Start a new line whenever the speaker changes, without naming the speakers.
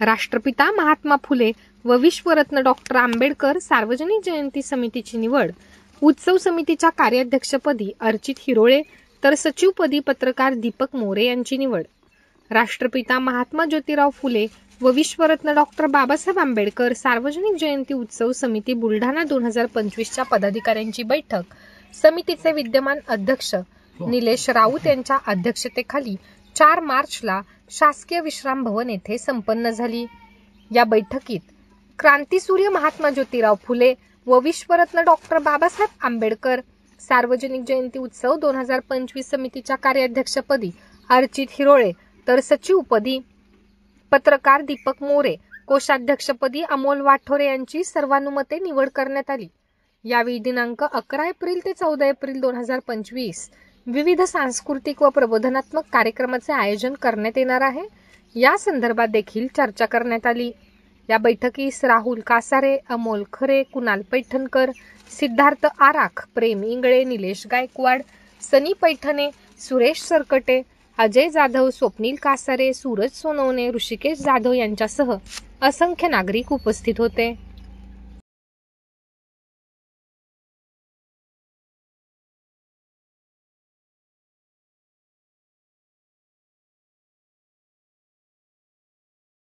राष्ट्रपिता महात्मा फुले व विश्वरत्न डॉक्टर आंबेडकर सार्वजनिक जयंती समितीची निवड. उत्सव समितीच्या कार्याध्यक्षपदी अर्चित हिरोळे तर सचिवपदी पत्रकार दीपक मोरे यांची निवड. राष्ट्रपिता महात्मा ज्योतिराव फुले व विश्वरत्न डॉक्टर बाबासाहेब आंबेडकर सार्वजनिक जयंती उत्सव समिती बुलढाणा 2025च्या पदाधिकाऱ्यांची बैठक समितीचे विद्यमान अध्यक्ष निलेश राऊत यांच्या अध्यक्षतेखाली 4 मार्चला शासकीय विश्राम भवन येथे संपन्न झाली. या बैठकीत क्रांतीसूर्य महात्मा ज्योतिराव फुले व विश्वरत्न डॉक्टर बाबासाहेब आंबेडकर सार्वजनिक जयंती उत्सव 2025 समितीच्या कार्याध्यक्षपदी अर्चित हिरोळे तर सचिवपदी पत्रकार दीपक मोरे, कोषाध्यक्षपदी अमोल वाठोरे यांची सर्वानुमते निवड करण्यात आली. यावेळी दिनांक 11 एप्रिल ते 14 एप्रिल 2025 विविध सांस्कृतिक व प्रबोधनात्मक कार्यक्रमाचे आयोजन करण्यात येणार आहे. या संदर्भात देखील चर्चा करण्यात आली. या बैठकीस राहुल कासारे, अमोल खरे, कुणाल पैठणकर, सिद्धार्थ आराख, प्रेम इंगळे, निलेश गायकवाड, सनी पैठणे, सुरेश सरकटे, अजय जाधव, स्वप्नील कासारे, सूरज सोनवणे, ऋषिकेश जाधव यांच्यासह असंख्य नागरिक उपस्थित होते.